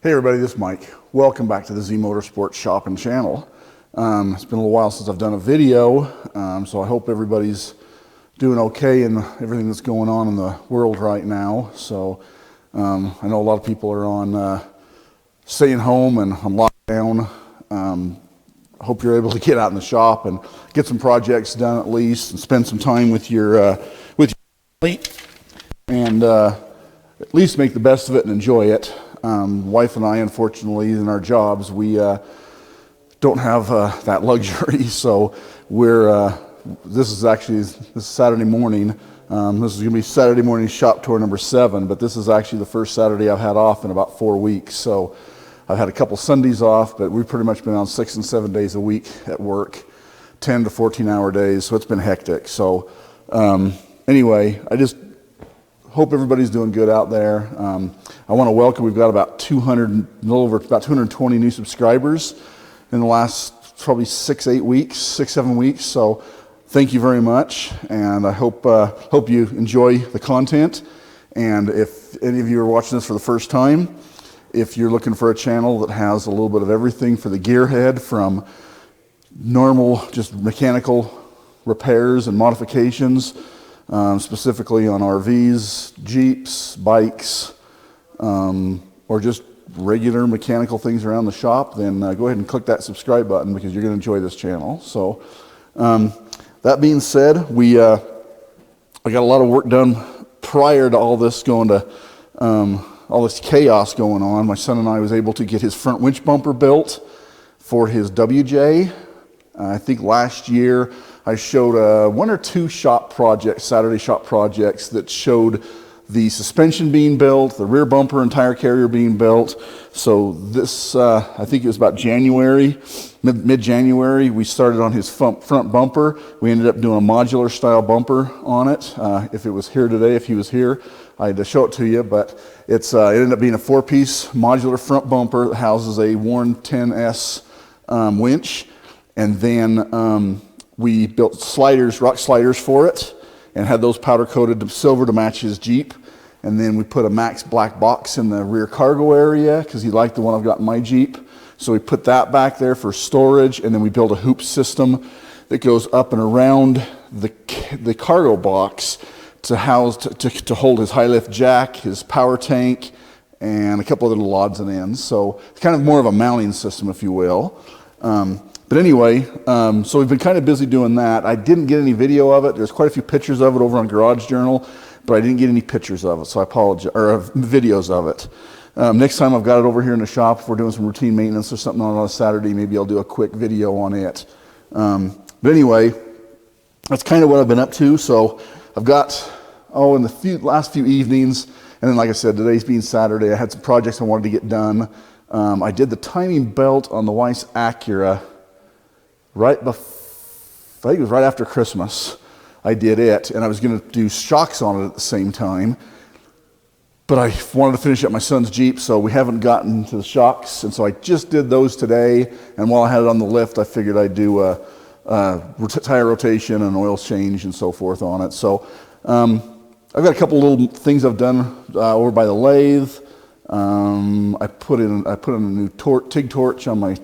Hey everybody, this is Mike. Welcome back to the Z Motorsports Shop and Channel. It's been a little while since I've done a video, so I hope everybody's doing okay in everything that's going on in the world right now. So I know a lot of people are on staying home and on lockdown. I hope you're able to get out in the shop and get some projects done at least, and spend some time with your family, and at least make the best of it and enjoy it. Wife and I, unfortunately, in our jobs, we don't have that luxury. So this is Saturday morning. This is going to be Saturday morning shop tour number 7, but this is actually the first Saturday I've had off in about 4 weeks. So I've had a couple Sundays off, but we've pretty much been on 6 and 7 days a week at work, 10 to 14-hour days. So it's been hectic. So anyway, I just hope everybody's doing good out there. I want to welcome, we've got about 220 new subscribers in the last probably 6-7 weeks. So thank you very much, and I hope you enjoy the content. And if any of you are watching this for the first time, if you're looking for a channel that has a little bit of everything for the gearhead, from normal just mechanical repairs and modifications, specifically on RVs, Jeeps, bikes, or just regular mechanical things around the shop, then go ahead and click that subscribe button, because you're going to enjoy this channel. So that being said, I got a lot of work done prior to all this going to all this chaos going on. My son and I was able to get his front winch bumper built for his WJ. I think last year I showed 1 or 2 shop projects, Saturday shop projects, that showed the suspension being built, the rear bumper and tire carrier being built. So this, I think it was about January, mid-January, we started on his front bumper. We ended up doing a modular style bumper on it. If it was here today, if he was here, I'd show it to you, but it ended up being a 4-piece modular front bumper that houses a Warn 10S winch. And then we built rock sliders for it, and had those powder coated silver to match his Jeep. And then we put a Max black box in the rear cargo area, because he liked the one I've got in my Jeep. So we put that back there for storage, and then we built a hoop system that goes up and around the cargo box to house, to hold his high lift jack, his power tank, and a couple of little odds and ends. So it's kind of more of a mounting system, if you will. But anyway, so we've been kind of busy doing that. I didn't get any video of it. There's quite a few pictures of it over on Garage Journal, but I didn't get any pictures of it, so I apologize, or videos of it. Next time I've got it over here in the shop, if we're doing some routine maintenance or something on a Saturday, maybe I'll do a quick video on it. But anyway, that's kind of what I've been up to. So I've got, in the last few evenings, and then like I said, today's being Saturday, I had some projects I wanted to get done. I did the timing belt on the Weiss Acura I think it was right after Christmas. I did it, and I was going to do shocks on it at the same time, but I wanted to finish up my son's Jeep, so we haven't gotten to the shocks, and so I just did those today. And while I had it on the lift, I figured I'd do a tire rotation and oil change and so forth on it. So I've got a couple little things I've done over by the lathe. I put in a new TIG torch on my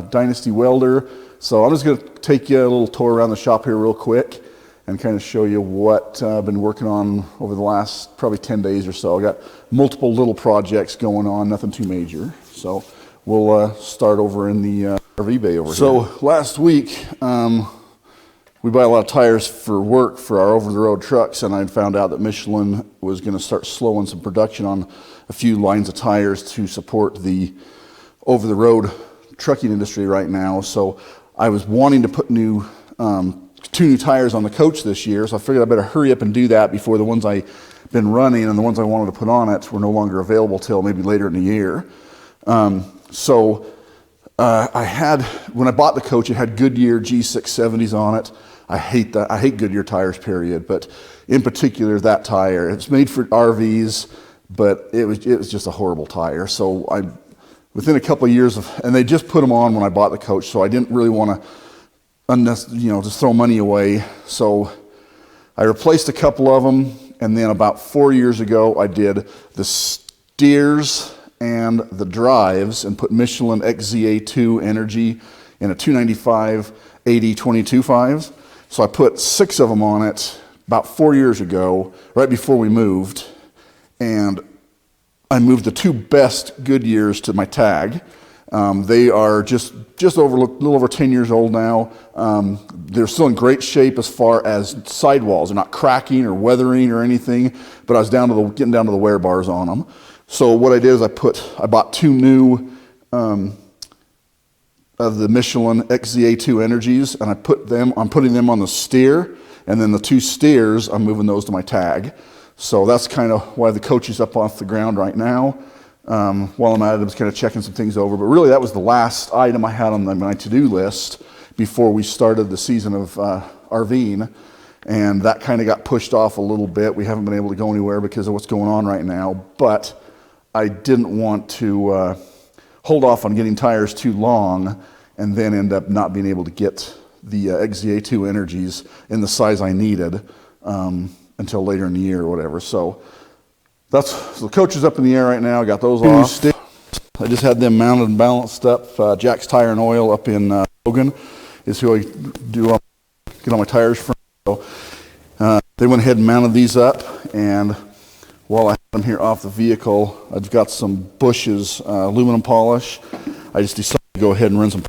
Dynasty welder. So I'm just going to take you a little tour around the shop here real quick and kind of show you what I've been working on over the last probably 10 days or so. I got multiple little projects going on, nothing too major. So we'll start over in the RV bay over here. So last week, we buy a lot of tires for work for our over-the-road trucks, and I found out that Michelin was going to start slowing some production on a few lines of tires to support the over-the-road trucking industry right now. So I was wanting to put 2 new tires on the coach this year, so I figured I better hurry up and do that before the ones I've been running and the ones I wanted to put on it were no longer available till maybe later in the year. When I bought the coach, it had Goodyear G670s on it. I hate Goodyear tires, period, but in particular that tire. It's made for RVs, but it was just a horrible tire. So within a couple of years and they just put them on when I bought the coach, so I didn't really want to, just throw money away. So I replaced a couple of them, and then about 4 years ago, I did the steers and the drives and put Michelin XZA2 Energy in a 295 80 22.5s. So I put 6 of them on it about 4 years ago, right before we moved, and I moved the 2 best Goodyears to my tag. They are just over a little over 10 years old now. They're still in great shape as far as sidewalls. They're not cracking or weathering or anything, but I was getting down to the wear bars on them. So what I did is I bought 2 new of the Michelin XZA2 Energies, and I'm putting them on the steer, and then the 2 steers, I'm moving those to my tag. So that's kind of why the coach is up off the ground right now. While I'm at it, I was kind of checking some things over, but really that was the last item I had on my to-do list before we started the season of RVing, and that kind of got pushed off a little bit. We haven't been able to go anywhere because of what's going on right now, but I didn't want to hold off on getting tires too long and then end up not being able to get the XZA2 Energies in the size I needed until later in the year or whatever. So the coach is up in the air right now. I got those off. I just had them mounted and balanced up. Jack's Tire and Oil up in Logan is who I get all my tires from. So they went ahead and mounted these up, and while I have them here off the vehicle, I've got some Bush's aluminum polish. I just decided to go ahead and run some.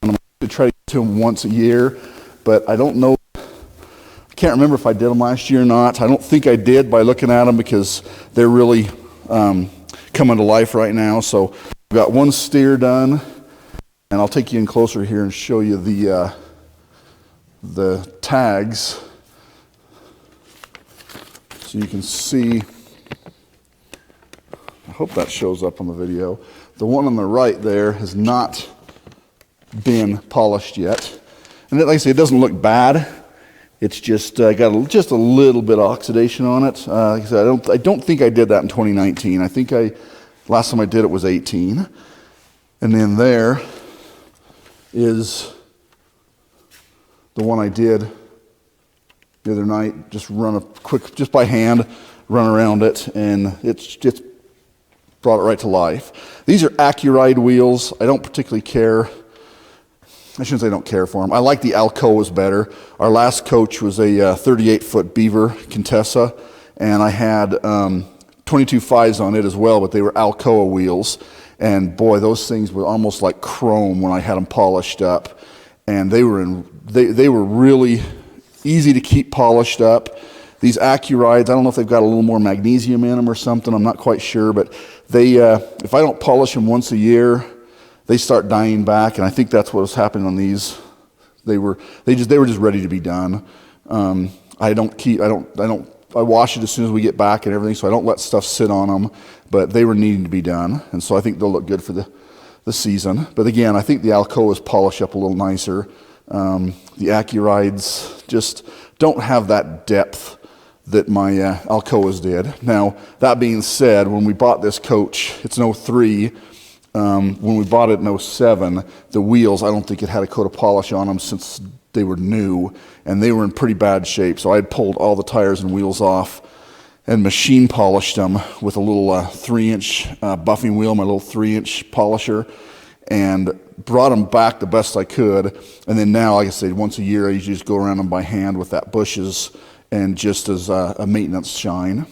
I'm going to try to get to them once a year, but I don't know. I can't remember if I did them last year or not. I don't think I did by looking at them because they're really coming to life right now. So I've got 1 steer done, and I'll take you in closer here and show you the tags so you can see. I hope that shows up on the video. The one on the right there has not been polished yet. And like I say, it doesn't look bad. It's just got just a little bit of oxidation on it. Like I said, I don't think I did that in 2019. I think last time I did it was 18. And then there is the one I did the other night. Just run a quick, just by hand, run around it, and it's brought it right to life. These are Accuride wheels. I don't particularly care. I shouldn't say I don't care for them. I like the Alcoas better. Our last coach was a 38-foot Beaver Contessa, and I had 22.5s on it as well, but they were Alcoa wheels. And boy, those things were almost like chrome when I had them polished up. And they were really easy to keep polished up. These Accurides, I don't know if they've got a little more magnesium in them or something. I'm not quite sure, but they, if I don't polish them once a year, they start dying back, and I think that's what was happening on these. They were just ready to be done. I wash it as soon as we get back and everything, so I don't let stuff sit on them, but they were needing to be done, and so I think they'll look good for the season. But again, I think the Alcoas polish up a little nicer. The Accurides just don't have that depth that my Alcoas did. Now, that being said, when we bought this coach, it's an 03. When we bought it in 07, the wheels, I don't think it had a coat of polish on them since they were new, and they were in pretty bad shape. So I had pulled all the tires and wheels off and machine polished them with a little 3-inch buffing wheel, my little 3-inch polisher, and brought them back the best I could. And then now, like I said, once a year, I usually just go around them by hand with that Bush's, and just as a maintenance shine.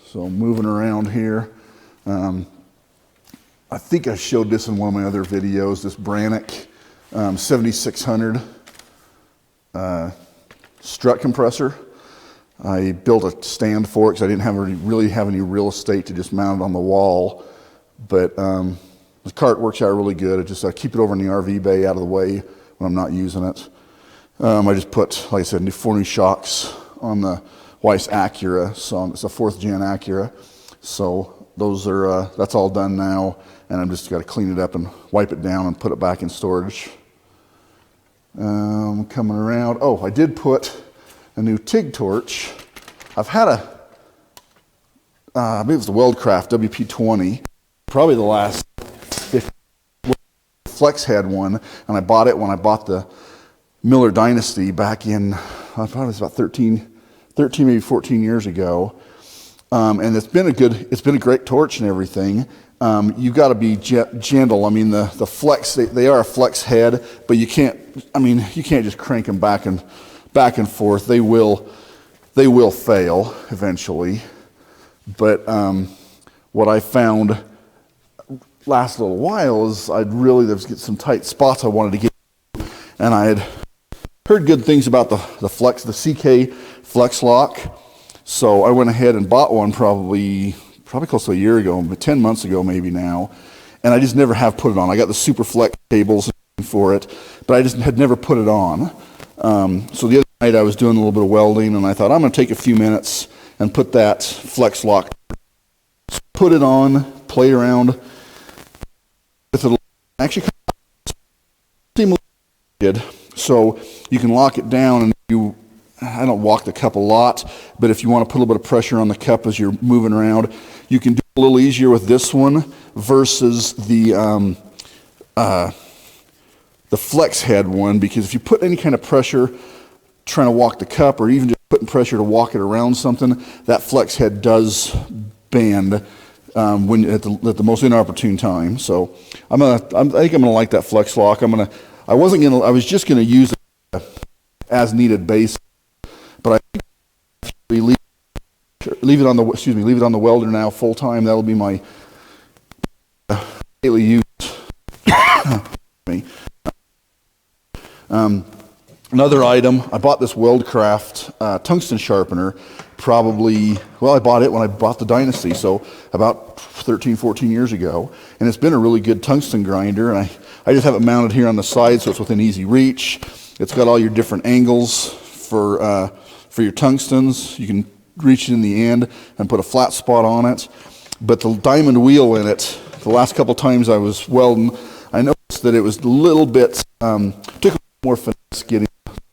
So moving around here. I think I showed this in one of my other videos, this Brannick 7600 strut compressor. I built a stand for it because I didn't really have any real estate to just mount it on the wall. But the cart works out really good. I just keep it over in the RV bay out of the way when I'm not using it. I just put, like I said, 4 new shocks on the Weiss Acura. So it's a 4th gen Acura. So those are, that's all done now, and I'm just got to clean it up and wipe it down and put it back in storage. Coming around, I did put a new TIG torch. I've had I believe it was the Weldcraft WP20, probably the last 50. Flex had one, and I bought it when I bought the Miller Dynasty back in, I thought it was about 13, maybe 14 years ago. and it's been a great torch and everything. You've got to be gentle. I mean, the flex, they are a flex head, but you can't just crank them back and forth. They will fail eventually. But what I found last little while is there was some tight spots I wanted to get, and I had heard good things about the CK Flexloc. So I went ahead and bought one probably close to a year ago, but 10 months ago maybe now, and I just never have put it on. I got the super flex cables for it, but I just had never put it on. So the other night I was doing a little bit of welding, and I thought I'm going to take a few minutes and put that Flexloc, put it on, play around with it. Actually, good. So you can lock it down, and I don't walk the cup a lot, but if you want to put a little bit of pressure on the cup as you're moving around, you can do it a little easier with this one versus the flex head one, because if you put any kind of pressure trying to walk the cup, or even just putting pressure to walk it around something, that flex head does bend when at the most inopportune time. So I think I'm gonna like that Flexloc. I was just gonna use it as needed base, but I leave it on the welder now full time. That'll be my daily use. Another item, I bought this Weldcraft tungsten sharpener I bought it when I bought the Dynasty, so about 13, 14 years ago, and it's been a really good tungsten grinder, and I just have it mounted here on the side so it's within easy reach. It's got all your different angles for your tungstens. You can reach it in the end and put a flat spot on it, but the diamond wheel in it, the last couple times I was welding, I noticed that it was a little bit, took a more finesse getting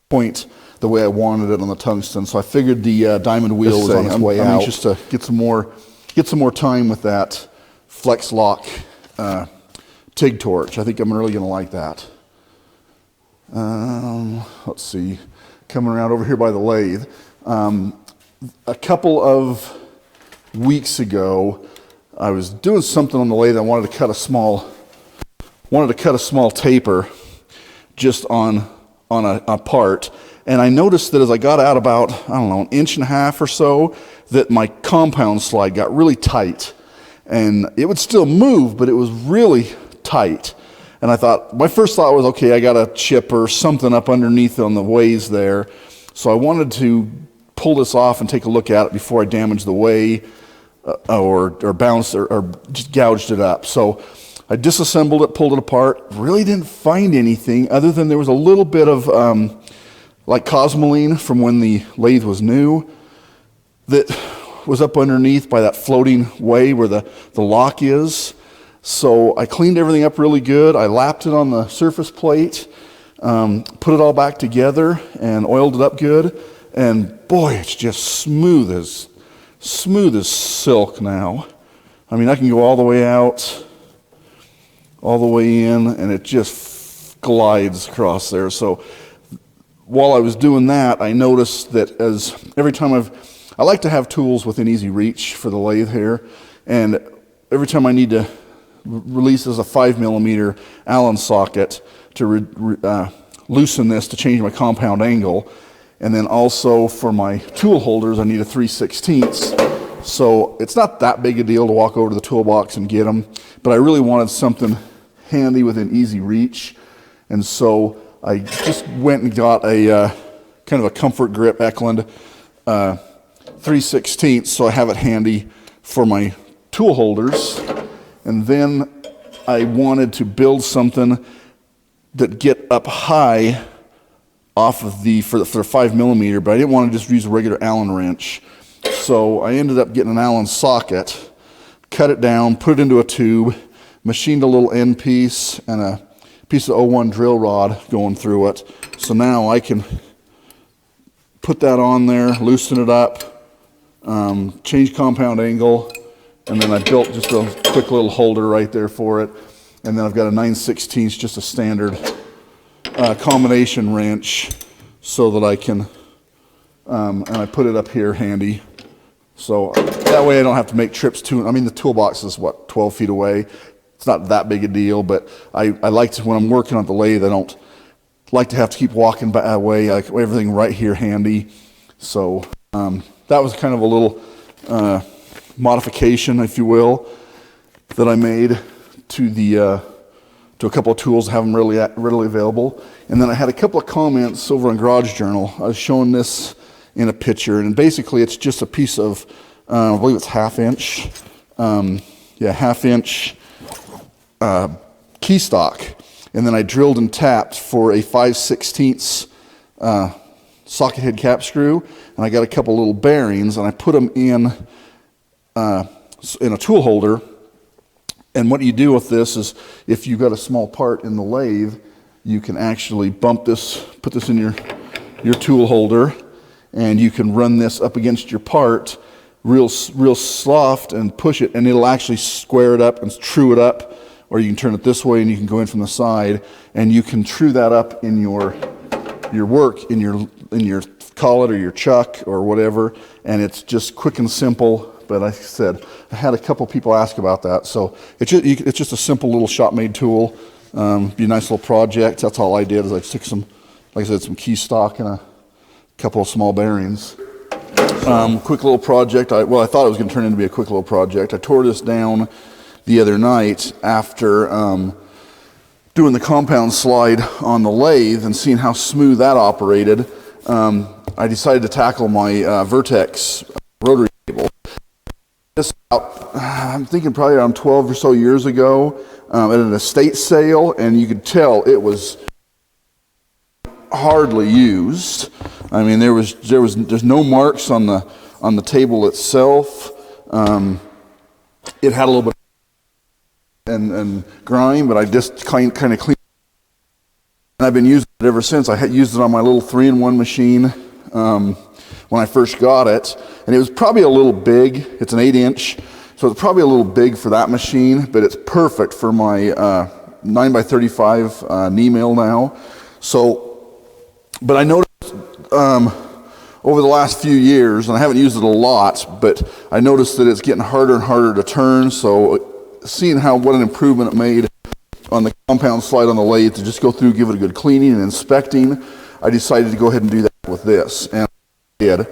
point the way I wanted it on the tungsten, so I figured the diamond wheel was on its way out. I'm anxious to get some more time with that Flexloc TIG torch. I think I'm really going to like that. Let's see, coming around over here by the lathe. A couple of weeks ago, I was doing something on the lathe. I wanted to cut a small taper just on a part, and I noticed that as I got out about, I don't know, 1.5 inches or so, that my compound slide got really tight, and it would still move, but it was really tight. And I thought, my first thought was, okay, I got a chip or something up underneath on the ways there, so I wanted to pull this off and take a look at it before I damaged the way or bounced or just gouged it up. So I disassembled it, pulled it apart, really didn't find anything other than there was a little bit of like cosmoline from when the lathe was new that was up underneath by that floating way where the lock is. So I cleaned everything up really good. I lapped it on the surface plate, put it all back together and oiled it up good. And boy, it's just smooth as silk now. I mean, I can go all the way out, all the way in, and it just glides across there. So while I was doing that, I noticed that every time I like to have tools within easy reach for the lathe here, and every time I need to release as a 5mm Allen socket to loosen this to change my compound angle, and then also for my tool holders I need a 3/16. So it's not that big a deal to walk over to the toolbox and get them, but I really wanted something handy within easy reach, and so I just went and got a kind of a comfort grip Eklund 3/16, so I have it handy for my tool holders. And then I wanted to build something that get up high off of for 5mm, but I didn't want to just use a regular Allen wrench. So I ended up getting an Allen socket, cut it down, put it into a tube, machined a little end piece and a piece of 01 drill rod going through it. So now I can put that on there, loosen it up, change compound angle, and then I built just a quick little holder right there for it. And then I've got a 9/16, just a standard combination wrench, so that I can, and I put it up here handy So that way I don't have to make trips to, I mean, the toolbox is what, 12 feet away. It's not that big a deal, but I like to, when I'm working on the lathe, I don't like to have to keep walking away. I like everything right here handy. So that was kind of a little modification, if you will, that I made to the to a couple of tools, have them readily available. And then I had a couple of comments over on Garage Journal. I was showing this in a picture, and basically it's just a piece of, I believe it's half-inch, half-inch key stock. And then I drilled and tapped for a 5/16 socket head cap screw, and I got a couple little bearings, and I put them in a tool holder. And what you do with this is, if you've got a small part in the lathe, you can actually bump this, put this in your tool holder, and you can run this up against your part real soft and push it, and it'll actually square it up and true it up. Or you can turn it this way and you can go in from the side, and you can true that up in your work, in your collet or your chuck or whatever, and it's just quick and simple. But like I said, I had a couple people ask about that, so it's just a simple little shop-made tool. Be a nice little project. That's all I did, is I took some, like I said, some key stock and a couple of small bearings. Quick little project. I thought it was going to turn into be a quick little project. I tore this down the other night after doing the compound slide on the lathe and seeing how smooth that operated. I decided to tackle my Vertex rotary table. This I'm thinking probably around 12 or so years ago at an estate sale, and you could tell it was hardly used. I mean, there's no marks on the table itself. It had a little bit and grime, but I just kind of cleaned. And I've been using it ever since. I had used it on my little 3-in-1 machine when I first got it, and it was probably a little big. It's an 8-inch, so it's probably a little big for that machine, but it's perfect for my 9x35 knee mill now. So, but I noticed over the last few years, and I haven't used it a lot, but I noticed that it's getting harder and harder to turn. So seeing what an improvement it made on the compound slide on the lathe, to just go through, give it a good cleaning and inspecting, I decided to go ahead and do that with this. And I did,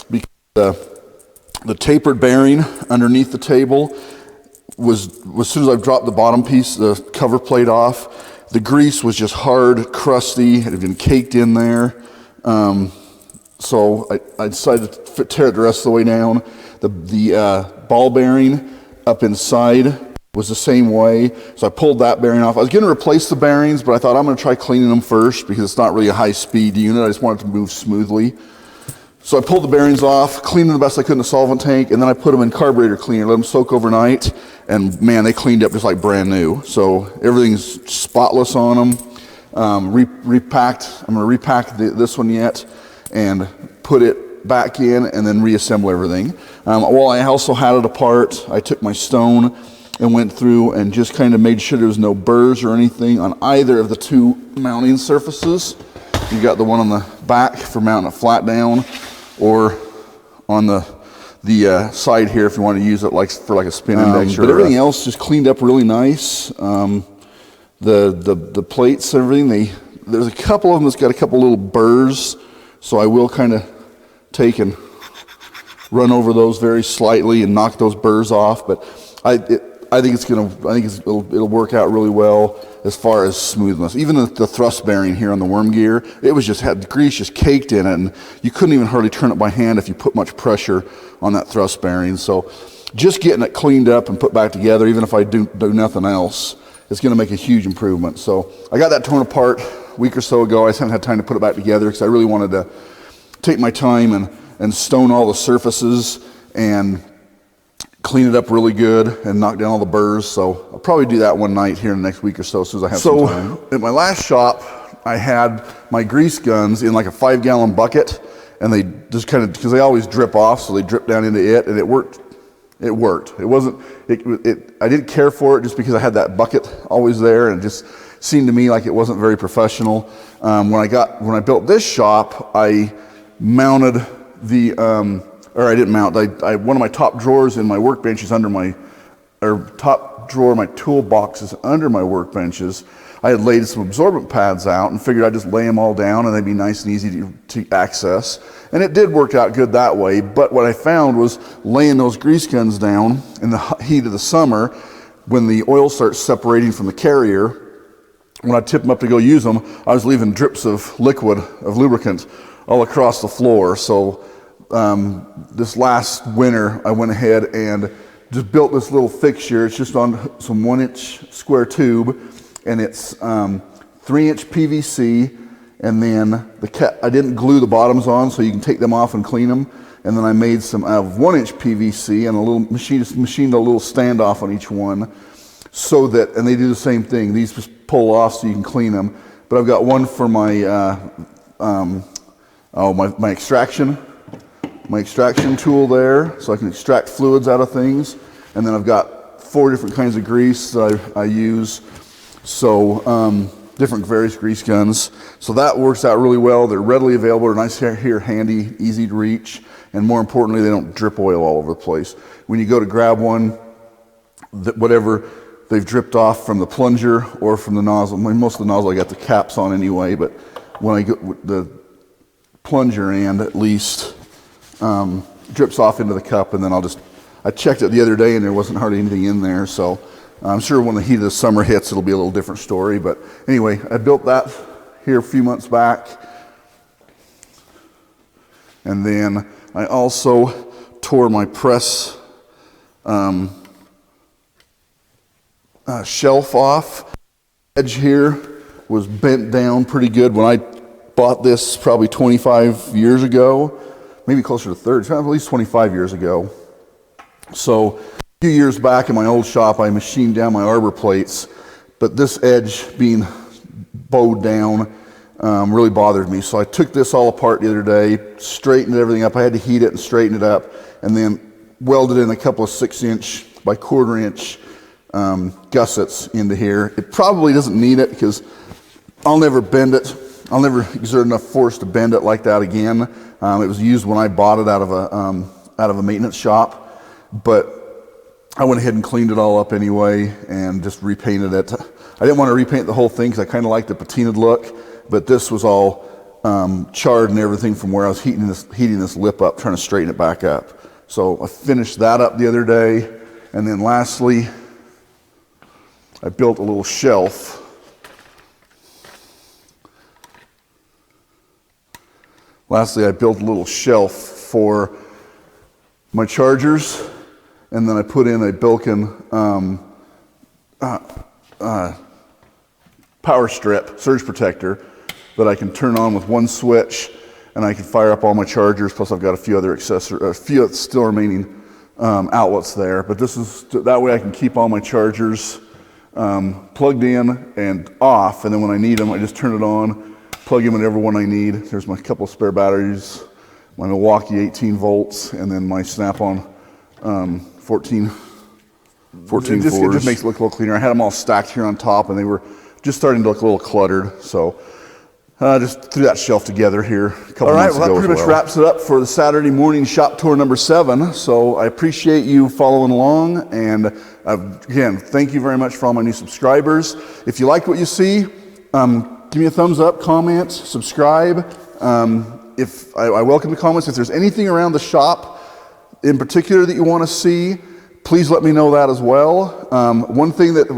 because the tapered bearing underneath the table was, as soon as I dropped the bottom piece, the cover plate off, the grease was just hard, crusty, it had been caked in there. So I decided to tear it the rest of the way down. The ball bearing up inside was the same way, so I pulled that bearing off. I was going to replace the bearings, but I thought I'm going to try cleaning them first, because it's not really a high-speed unit. I just want it to move smoothly. So I pulled the bearings off, cleaned them the best I could in the solvent tank, and then I put them in carburetor cleaner, let them soak overnight, and man, they cleaned up just like brand new. So everything's spotless on them. Repacked. I'm going to repack this one yet and put it back in, and then reassemble everything. While I also had it apart, I took my stone and went through and just kind of made sure there was no burrs or anything on either of the two mounting surfaces. You got the one on the back for mounting it flat down, or on the side here if you want to use it for a spin index. But everything else just cleaned up really nice. The plates and everything, there's a couple of them that's got a couple little burrs, so I will kind of take and run over those very slightly and knock those burrs off. But I think it'll work out really well as far as smoothness. Even the thrust bearing here on the worm gear, it was had the grease just caked in it, and you couldn't even hardly turn it by hand if you put much pressure on that thrust bearing. So just getting it cleaned up and put back together, even if I do nothing else, it's going to make a huge improvement. So I got that torn apart a week or so ago. I just haven't had time to put it back together, because I really wanted to take my time and stone all the surfaces and clean it up really good and knock down all the burrs. So I'll probably do that one night here in the next week or so, as soon as I have some time. At my last shop, I had my grease guns in like a 5-gallon bucket, and they just kind of, because they always drip off, so they drip down into it, and it worked. It worked. It wasn't, I didn't care for it just because I had that bucket always there, and it just seemed to me like it wasn't very professional. When I built this shop, I mounted or I didn't mount, one of my top drawers in my workbench is under my, or top drawer of my toolbox is under my workbenches. I had laid some absorbent pads out and figured I'd just lay them all down and they'd be nice and easy to access. And it did work out good that way, but what I found was laying those grease guns down in the heat of the summer, when the oil starts separating from the carrier, when I tipped them up to go use them, I was leaving drips of liquid, of lubricant, all across the floor. So this last winter, I went ahead and just built this little fixture. It's just on some 1-inch square tube, and it's 3-inch PVC, and then I didn't glue the bottoms on, so you can take them off and clean them. And then I made some out of 1-inch PVC and a little machined a little standoff on each one, so that, and they do the same thing. These just pull off so you can clean them. But I've got one for my my extraction tool there, so I can extract fluids out of things. And then I've got 4 different kinds of grease that I use. So different various grease guns. So that works out really well. They're readily available. They're nice here, handy, easy to reach. And more importantly, they don't drip oil all over the place. When you go to grab one, whatever they've dripped off from the plunger or from the nozzle. Most of the nozzle I got the caps on anyway, but when I get the plunger end, at least drips off into the cup, and then I checked it the other day and there wasn't hardly anything in there, so I'm sure when the heat of the summer hits it'll be a little different story. But anyway, I built that here a few months back, and then I also tore my press shelf off. Edge here was bent down pretty good when I bought this probably 25 years ago, maybe closer to 30, at least 25 years ago. So a few years back in my old shop, I machined down my arbor plates, but this edge being bowed down really bothered me. So I took this all apart the other day, straightened everything up. I had to heat it and straighten it up, and then welded in a couple of 6-inch by 1/4-inch gussets into here. It probably doesn't need it because I'll never bend it. I'll never exert enough force to bend it like that again. It was used when I bought it out of a maintenance shop, but I went ahead and cleaned it all up anyway and just repainted it. I didn't want to repaint the whole thing because I kind of liked the patinaed look, but this was all charred and everything from where I was heating this lip up, trying to straighten it back up. So I finished that up the other day, and then lastly, I built a little shelf. I built a little shelf for my chargers, and then I put in a Bilkin power strip, surge protector, that I can turn on with one switch, and I can fire up all my chargers, plus I've got a few other accessories, a few still remaining outlets there. But this is, that way I can keep all my chargers plugged in and off, and then when I need them, I just turn it on, plug in whatever one I need. There's my couple of spare batteries, my Milwaukee 18 volts, and then my Snap-on 14 it just makes it look a little cleaner. I had them all stacked here on top, and they were just starting to look a little cluttered, so just threw that shelf together here a couple months ago. All right, well, that pretty much wraps it up for the Saturday morning shop tour number 7. So I appreciate you following along, and again, thank you very much for all my new subscribers. If you like what you see, give me a thumbs up, comment, subscribe. If I welcome the comments. If there's anything around the shop in particular that you want to see, please let me know that as well. One thing that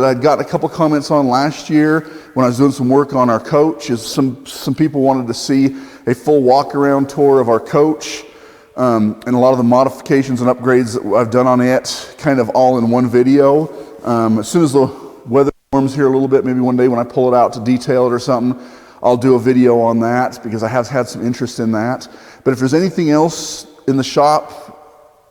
I'd gotten a couple comments on last year when I was doing some work on our coach is some people wanted to see a full walk around tour of our coach, and a lot of the modifications and upgrades that I've done on it, kind of all in one video. As soon as the weather warms here a little bit, maybe one day when I pull it out to detail it or something, I'll do a video on that because I have had some interest in that. But if there's anything else in the shop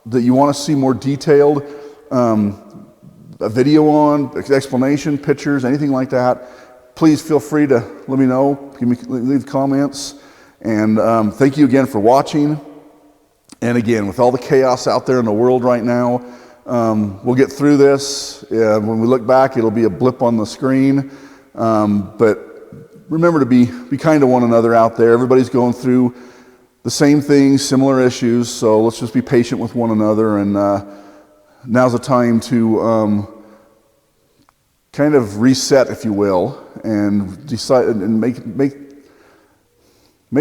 that you want to see more detailed, a video on, explanation, pictures, anything like that, please feel free to let me know, leave comments. And thank you again for watching. And again, with all the chaos out there in the world right now, we'll get through this. When we look back, it'll be a blip on the screen. But remember to be kind to one another out there. Everybody's going through the same thing, similar issues, so let's just be patient with one another, and now's the time to kind of reset, if you will, and decide and make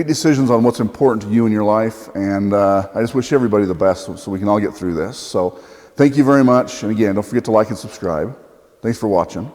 decisions on what's important to you in your life. And I just wish everybody the best so we can all get through this. So thank you very much, and again, don't forget to like and subscribe. Thanks for watching.